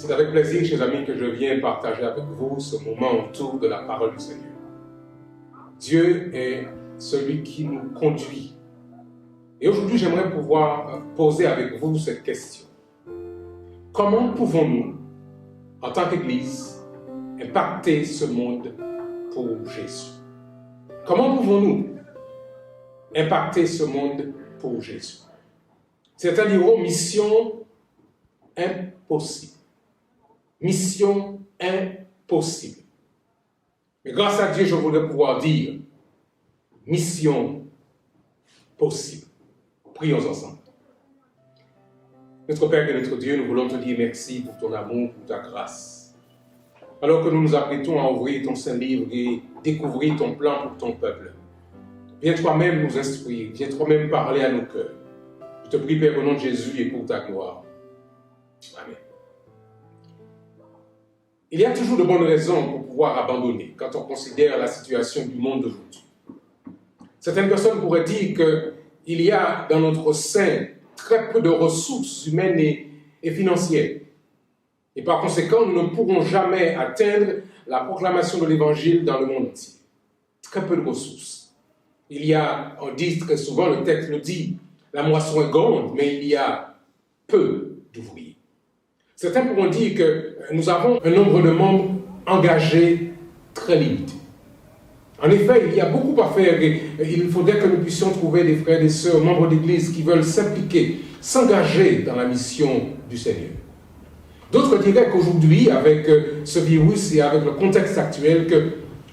C'est avec plaisir, chers amis, que je viens partager avec vous ce moment autour de la parole du Seigneur. Dieu est celui qui nous conduit. Et aujourd'hui, j'aimerais pouvoir poser avec vous cette question. Comment pouvons-nous, en tant qu'Église, impacter ce monde pour Jésus? Comment pouvons-nous impacter ce monde pour Jésus? Certains diront mission impossible. Mission impossible. Mais grâce à Dieu, je voudrais pouvoir dire mission possible. Prions ensemble. Notre Père et notre Dieu, nous voulons te dire merci pour ton amour, pour ta grâce. Alors que nous nous apprêtons à ouvrir ton Saint-Livre et découvrir ton plan pour ton peuple, viens toi-même nous instruire, viens toi-même parler à nos cœurs. Je te prie, Père, au nom de Jésus et pour ta gloire. Amen. Il y a toujours de bonnes raisons pour pouvoir abandonner quand on considère la situation du monde d'aujourd'hui. Certaines personnes pourraient dire qu'il y a dans notre sein très peu de ressources humaines et financières. Et par conséquent, nous ne pourrons jamais atteindre la proclamation de l'Évangile dans le monde entier. Très peu de ressources. On dit très souvent, le texte le dit, la moisson est grande, mais il y a peu d'ouvriers. Certains pourront dire que nous avons un nombre de membres engagés très limité. En effet, il y a beaucoup à faire et il faudrait que nous puissions trouver des frères et des sœurs, membres d'Église qui veulent s'impliquer, s'engager dans la mission du Seigneur. D'autres diraient qu'aujourd'hui, avec ce virus et avec le contexte actuel, que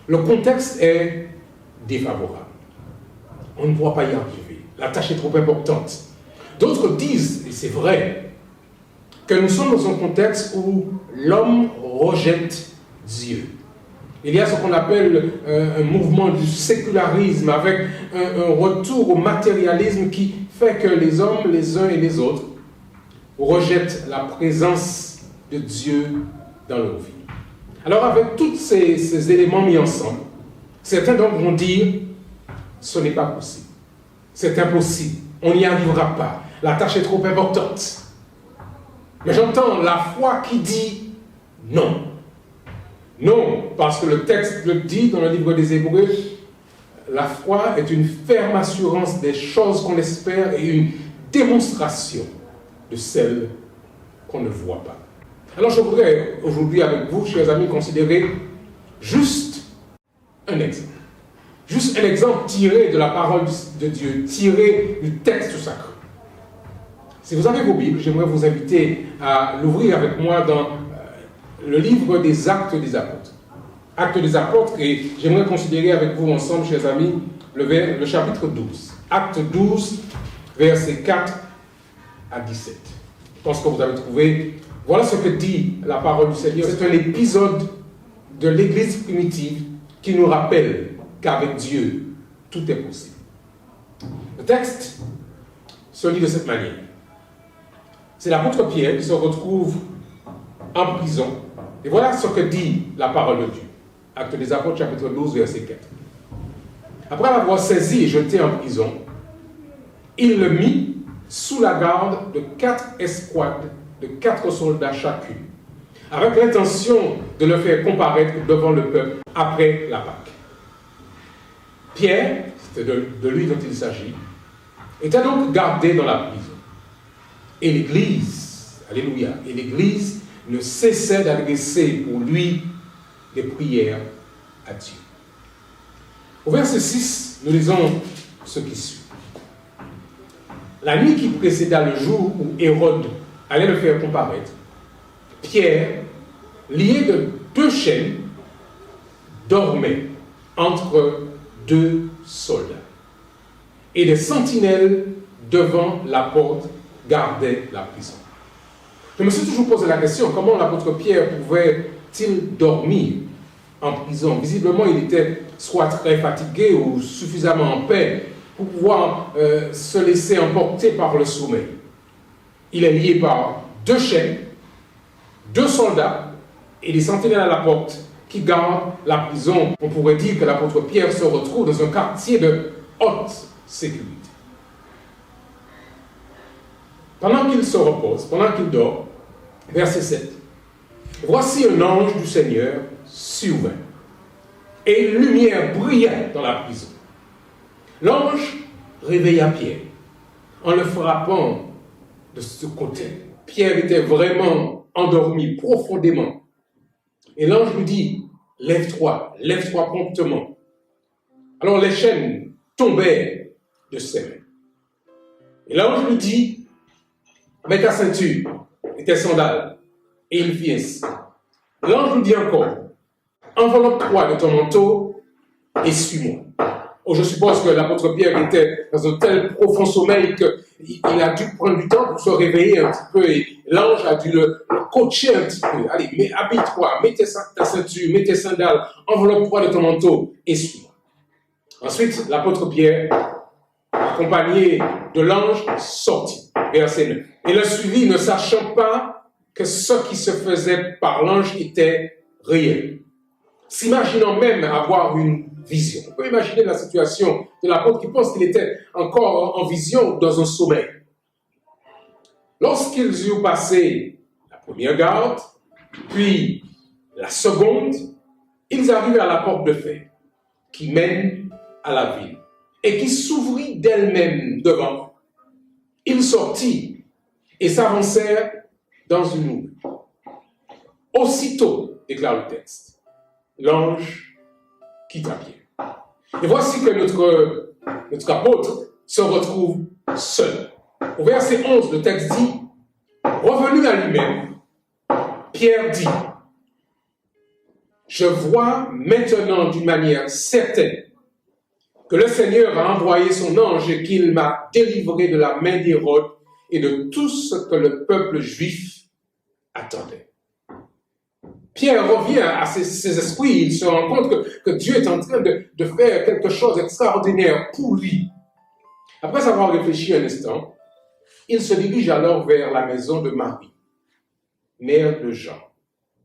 le contexte est défavorable. On ne pourra pas y arriver. La tâche est trop importante. D'autres disent, et c'est vrai, que nous sommes dans un contexte où l'homme rejette Dieu. Il y a ce qu'on appelle un mouvement du sécularisme avec un retour au matérialisme qui fait que les hommes, les uns et les autres, rejettent la présence de Dieu dans leur vie. Alors avec tous ces éléments mis ensemble, certains donc vont dire « ce n'est pas possible, c'est impossible, on n'y arrivera pas, la tâche est trop importante ». Mais j'entends la foi qui dit non. Non, parce que le texte le dit dans le livre des Hébreux, la foi est une ferme assurance des choses qu'on espère et une démonstration de celles qu'on ne voit pas. Alors je voudrais aujourd'hui avec vous, chers amis, considérer juste un exemple. Juste un exemple tiré de la parole de Dieu, tiré du texte sacré. Si vous avez vos Bibles, j'aimerais vous inviter à l'ouvrir avec moi dans le livre des Actes des Apôtres. Actes des Apôtres, et j'aimerais considérer avec vous ensemble, chers amis, le chapitre 12. Acte 12, versets 4 à 17. Je pense que vous avez trouvé. Voilà ce que dit la parole du Seigneur. C'est un épisode de l'Église primitive qui nous rappelle qu'avec Dieu, tout est possible. Le texte se lit de cette manière. C'est l'apôtre Pierre qui se retrouve en prison. Et voilà ce que dit la parole de Dieu. Actes des Apôtres, chapitre 12, verset 4. Après l'avoir saisi et jeté en prison, il le mit sous la garde de 4 escouades, de 4 soldats chacune, avec l'intention de le faire comparaître devant le peuple après la Pâque. Pierre, c'est de lui dont il s'agit, était donc gardé dans la prison. Et l'Église, alléluia, et l'Église ne cessait d'adresser pour lui des prières à Dieu. Au verset 6, nous lisons ce qui suit. La nuit qui précéda le jour où Hérode allait le faire comparaître, Pierre, lié de 2 chaînes, dormait entre 2 soldats. Et des sentinelles devant la porte gardaient la prison. Je me suis toujours posé la question, comment l'apôtre Pierre pouvait-il dormir en prison? Visiblement, il était soit très fatigué ou suffisamment en paix pour pouvoir se laisser emporter par le sommeil. Il est lié par 2 chaînes, 2 soldats et des sentinelles à la porte qui gardent la prison. On pourrait dire que l'apôtre Pierre se retrouve dans un quartier de haute sécurité. Pendant qu'il se repose, pendant qu'il dort, verset 7, voici un ange du Seigneur survint, et une lumière brilla dans la prison. L'ange réveilla Pierre en le frappant de ce côté. Pierre était vraiment endormi profondément. Et l'ange lui dit, lève-toi promptement. Alors les chaînes tombèrent de ses mains. Et l'ange lui dit, mets ta ceinture et tes sandales. Et il fit ainsi. L'ange lui dit encore, enveloppe-toi de ton manteau et suis-moi. Oh, je suppose que l'apôtre Pierre était dans un tel profond sommeil qu'il a dû prendre du temps pour se réveiller un petit peu et l'ange a dû le coacher un petit peu. Allez, habille-toi, mets ta ceinture, mets tes sandales, enveloppe-toi de ton manteau et suis-moi. Ensuite, l'apôtre Pierre, accompagné de l'ange, sortit, verset 9. Et le suivit, ne sachant pas que ce qui se faisait par l'ange était réel. S'imaginant même avoir une vision. On peut imaginer la situation de l'apôtre qui pense qu'il était encore en vision dans un sommeil. Lorsqu'ils eurent passé la première garde, puis la seconde, ils arrivèrent à la porte de fer qui mène à la ville et qui s'ouvrit d'elle-même devant eux. Ils sortirent et s'avancèrent dans une rue. Aussitôt, déclare le texte, l'ange quitta Pierre. Et voici que notre apôtre se retrouve seul. Au verset 11, le texte dit, revenu à lui-même, Pierre dit, je vois maintenant d'une manière certaine que le Seigneur a envoyé son ange et qu'il m'a délivré de la main d'Hérode et de tout ce que le peuple juif attendait. Pierre revient à ses esprits, il se rend compte que Dieu est en train de faire quelque chose d'extraordinaire pour lui. Après avoir réfléchi un instant, il se dirige alors vers la maison de Marie, mère de Jean,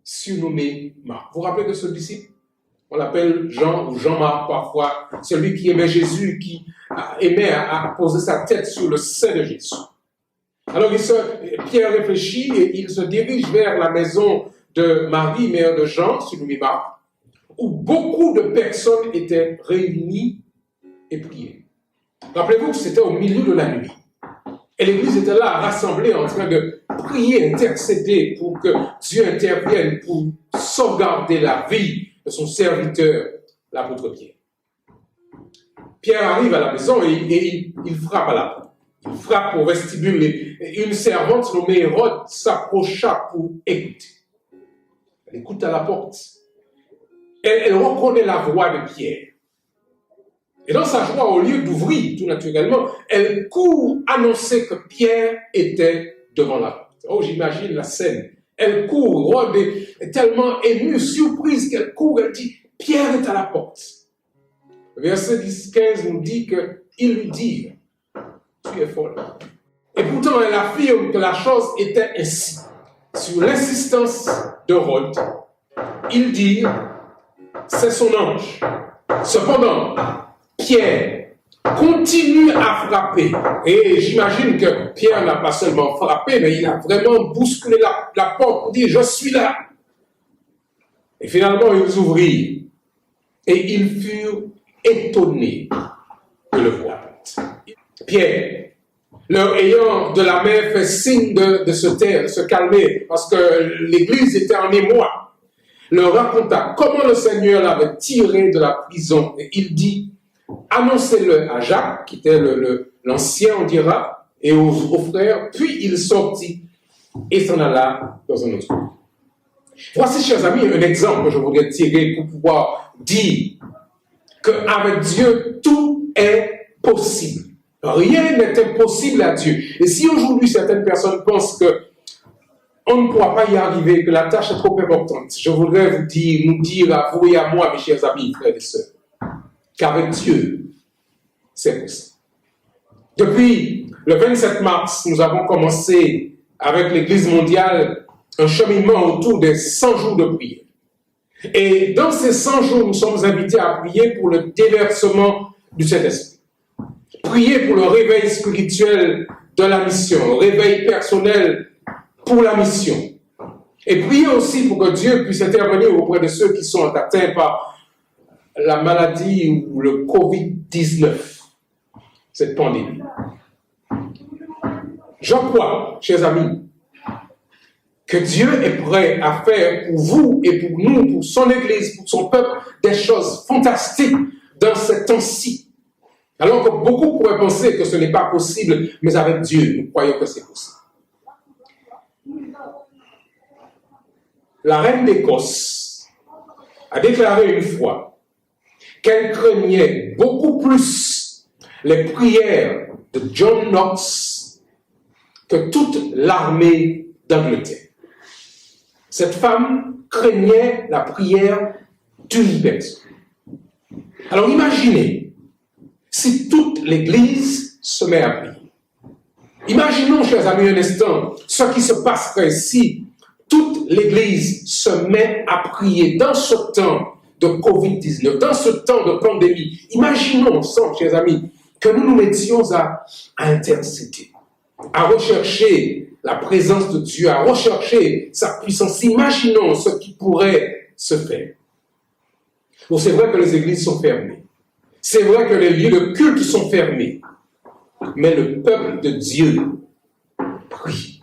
surnommé Marc. Vous vous rappelez de ce disciple? On l'appelle Jean ou Jean-Marc parfois, celui qui aimait Jésus, qui aimait à poser sa tête sur le sein de Jésus. Alors Pierre réfléchit et il se dirige vers la maison de Marie, mère de Jean, surnommé Marc, où beaucoup de personnes étaient réunies et priaient. Rappelez-vous que c'était au milieu de la nuit. Et l'Église était là, rassemblée, en train de prier, intercéder pour que Dieu intervienne, pour sauvegarder la vie de son serviteur, l'apôtre Pierre. Pierre arrive à la maison et il frappe à la porte. Il frappe au vestibule et une servante nommée Hérode s'approcha pour écouter. Elle écoute à la porte. Elle reconnaît la voix de Pierre. Et dans sa joie, au lieu d'ouvrir, tout naturellement, elle court annoncer que Pierre était devant la porte. Oh, j'imagine la scène. Elle court, Hérode est tellement émue, surprise qu'elle court, elle dit, Pierre est à la porte. Verset 10-15 nous dit qu'il lui dit, tu es folle. Et pourtant, elle affirme que la chose était ainsi. Sur l'insistance d'Hérode, il dit, c'est son ange. Cependant, Pierre continue à frapper. Et j'imagine que Pierre n'a pas seulement frappé, mais il a vraiment bousculé la porte pour dire, je suis là. Et finalement, ils ouvrirent. Et ils furent étonnés de le voir. Pierre, leur ayant de la main fait signe de se taire, de se calmer, parce que l'Église était en émoi, leur raconta comment le Seigneur l'avait tiré de la prison. Et il dit, annoncez-le à Jacques, qui était l'ancien, on dira, et aux frères, puis il sortit et s'en alla dans un autre lieu. Voici, chers amis, un exemple que je voudrais tirer pour pouvoir dire qu'avec Dieu, tout est possible. Rien n'est impossible à Dieu. Et si aujourd'hui certaines personnes pensent qu'on ne pourra pas y arriver, que la tâche est trop importante, je voudrais nous dire à vous et à moi, mes chers amis, frères et sœurs, qu'avec Dieu, c'est possible. Depuis le 27 mars, nous avons commencé avec l'Église mondiale un cheminement autour des 100 jours de prière. Et dans ces 100 jours, nous sommes invités à prier pour le déversement du Saint-Esprit. Prier pour le réveil spirituel de la mission, le réveil personnel pour la mission. Et priez aussi pour que Dieu puisse intervenir auprès de ceux qui sont atteints par la maladie ou le Covid-19, cette pandémie. Je crois, chers amis, que Dieu est prêt à faire pour vous et pour nous, pour son Église, pour son peuple, des choses fantastiques dans ce temps-ci. Alors que beaucoup pourraient penser que ce n'est pas possible, mais avec Dieu, nous croyons que c'est possible. La reine d'Écosse a déclaré une fois qu'elle craignait beaucoup plus les prières de John Knox que toute l'armée d'Angleterre. Cette femme craignait la prière d'une personne. Alors imaginez si toute l'Église se met à prier. Imaginons, chers amis, un instant, ce qui se passerait si toute l'Église se met à prier dans ce temps de Covid-19, dans ce temps de pandémie. Imaginons ensemble, chers amis, que nous nous mettions à intercéder, à rechercher la présence de Dieu, à rechercher sa puissance. Imaginons ce qui pourrait se faire. Bon, c'est vrai que les églises sont fermées. C'est vrai que les lieux de culte sont fermés. Mais le peuple de Dieu prie.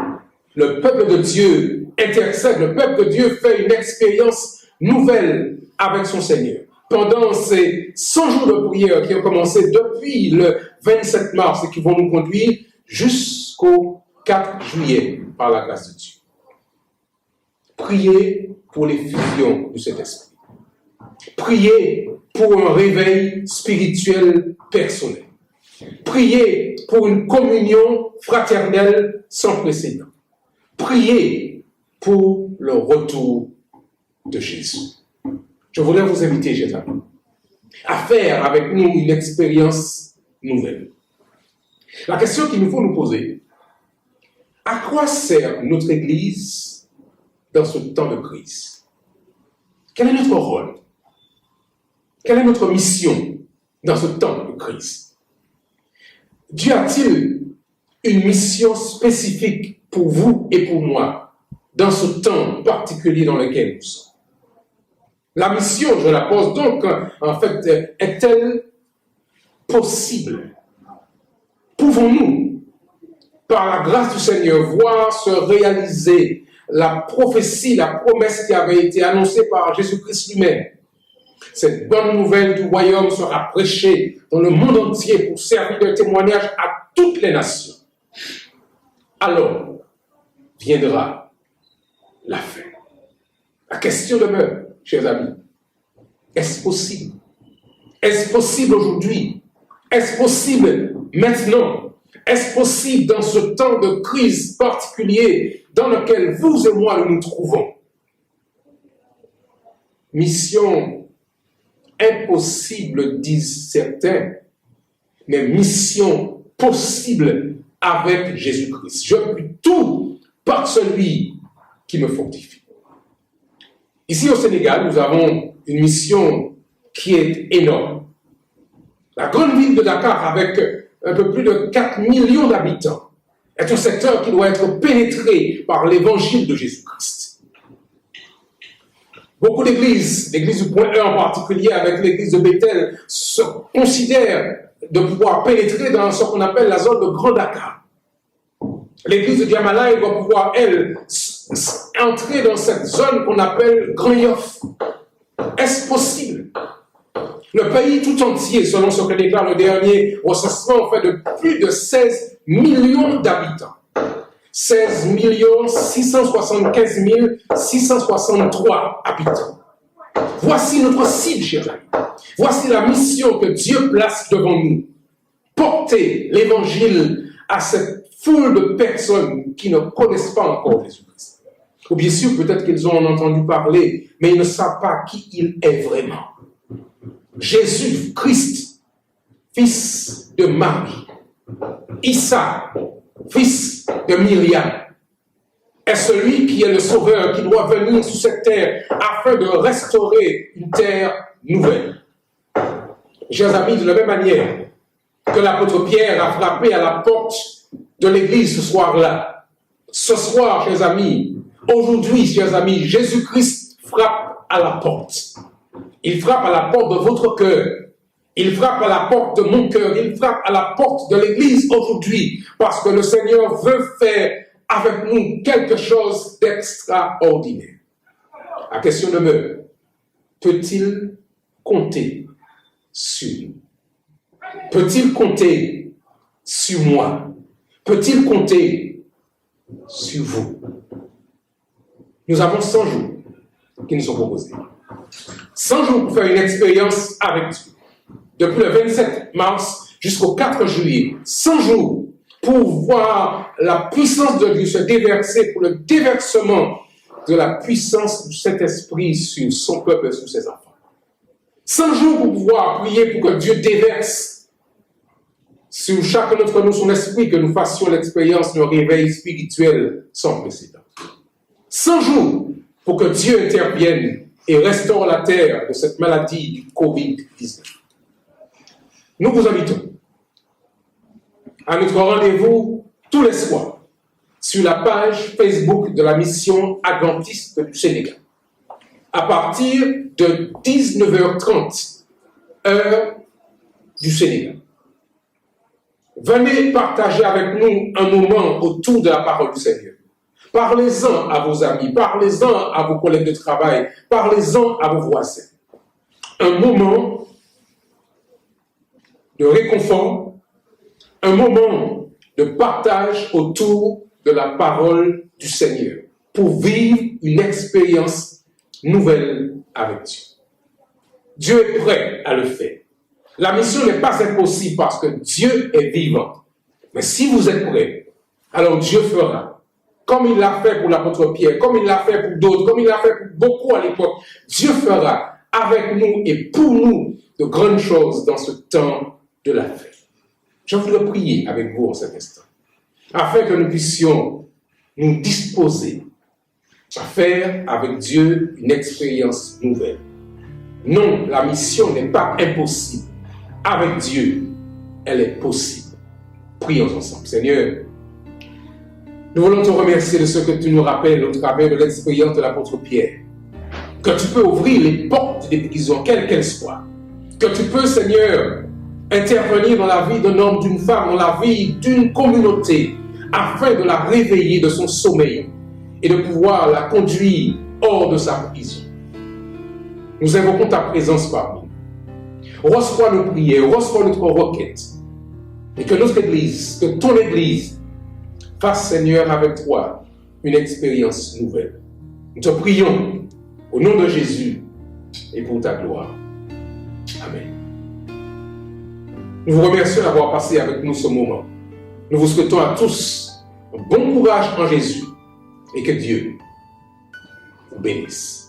Le peuple de Dieu intercède. Le peuple de Dieu fait une expérience nouvelle avec son Seigneur. Pendant ces 100 jours de prière qui ont commencé depuis le 27 mars et qui vont nous conduire jusqu'au 4 juillet par la grâce de Dieu. Priez pour l'effusion de cet esprit. Priez pour un réveil spirituel personnel. Priez pour une communion fraternelle sans précédent. Priez pour le retour de Jésus. Je voulais vous inviter, chers amis, à faire avec nous une expérience nouvelle. La question qu'il nous faut nous poser, à quoi sert notre Église dans ce temps de crise? Quel est notre rôle? Quelle est notre mission dans ce temps de crise? Dieu a-t-il une mission spécifique pour vous et pour moi dans ce temps particulier dans lequel nous sommes? La mission, je la pose donc, en fait, est-elle possible? Pouvons-nous, par la grâce du Seigneur, voir se réaliser la prophétie, la promesse qui avait été annoncée par Jésus-Christ lui-même? Cette bonne nouvelle du royaume sera prêchée dans le monde entier pour servir de témoignage à toutes les nations. Alors viendra la fin. La question demeure, chers amis, est-ce possible? Est-ce possible aujourd'hui? Est-ce possible maintenant? Est-ce possible dans ce temps de crise particulier dans lequel vous et moi nous nous trouvons? Mission impossible, disent certains, mais mission possible avec Jésus-Christ. Je puis tout par celui qui me fortifie. Ici au Sénégal, nous avons une mission qui est énorme. La grande ville de Dakar, avec un peu plus de 4 millions d'habitants, est un secteur qui doit être pénétré par l'évangile de Jésus-Christ. Beaucoup d'églises, l'église du Point E en particulier, avec l'église de Bethel, se considèrent de pouvoir pénétrer dans ce qu'on appelle la zone de Grand Dakar. L'église de Diamalaye doit pouvoir, elle, entrer dans cette zone qu'on appelle Grand Yoff. Est-ce possible? Le pays tout entier, selon ce que déclare le dernier recensement, fait de plus de 16 millions d'habitants. 16 675 663 habitants. Voici notre cible, chers amis. Voici la mission que Dieu place devant nous. Porter l'évangile à cette foule de personnes qui ne connaissent pas encore Jésus-Christ. Ou bien sûr, peut-être qu'ils ont entendu parler, mais ils ne savent pas qui il est vraiment. Jésus-Christ, fils de Marie. Issa, fils de Myriam, est celui qui est le sauveur, qui doit venir sur cette terre afin de restaurer une terre nouvelle. Chers amis, de la même manière que l'apôtre Pierre a frappé à la porte de l'église ce soir-là, ce soir, chers amis, Aujourd'hui, chers amis, Jésus-Christ frappe à la porte. Il frappe à la porte de votre cœur. Il frappe à la porte de mon cœur. Il frappe à la porte de l'Église aujourd'hui. Parce que le Seigneur veut faire avec nous quelque chose d'extraordinaire. La question demeure, peut-il compter sur nous? Peut-il compter sur moi? Peut-il compter sur vous? Nous avons 100 jours qui nous sont proposés. 100 jours pour faire une expérience avec Dieu. Depuis le 27 mars jusqu'au 4 juillet. 100 jours pour voir la puissance de Dieu se déverser pour le déversement de la puissance du Saint-Esprit sur son peuple et sur ses enfants. 100 jours pour pouvoir prier pour que Dieu déverse sur chacun d'entre nous son esprit, que nous fassions l'expérience d'un réveil spirituel sans précédent. 100 jours pour que Dieu intervienne et restaure la terre de cette maladie du Covid-19. Nous vous invitons à notre rendez-vous tous les soirs sur la page Facebook de la mission adventiste du Sénégal. À partir de 19h30, heure du Sénégal. Venez partager avec nous un moment autour de la parole du Seigneur. Parlez-en à vos amis, parlez-en à vos collègues de travail, parlez-en à vos voisins. Un moment de réconfort, un moment de partage autour de la parole du Seigneur pour vivre une expérience nouvelle avec Dieu. Dieu est prêt à le faire. La mission n'est pas impossible parce que Dieu est vivant. Mais si vous êtes prêts, alors Dieu fera. Comme il l'a fait pour l'apôtre Pierre, comme il l'a fait pour d'autres, comme il l'a fait pour beaucoup à l'époque, Dieu fera avec nous et pour nous de grandes choses dans ce temps de la fête. Je voudrais prier avec vous en cet instant, afin que nous puissions nous disposer à faire avec Dieu une expérience nouvelle. Non, la mission n'est pas impossible. Avec Dieu, elle est possible. Prions ensemble. Seigneur, nous voulons te remercier de ce que tu nous rappelles au travers de l'expérience de l'apôtre Pierre. Que tu peux ouvrir les portes des prisons, quelles qu'elles soient. Que tu peux, Seigneur, intervenir dans la vie d'un homme, d'une femme, dans la vie d'une communauté, afin de la réveiller de son sommeil et de pouvoir la conduire hors de sa prison. Nous invoquons ta présence parmi nous. Reçois nos prières, reçois notre requête. Et que notre Église, que ton Église, fasse, Seigneur, avec toi, une expérience nouvelle. Nous te prions au nom de Jésus et pour ta gloire. Amen. Nous vous remercions d'avoir passé avec nous ce moment. Nous vous souhaitons à tous un bon courage en Jésus et que Dieu vous bénisse.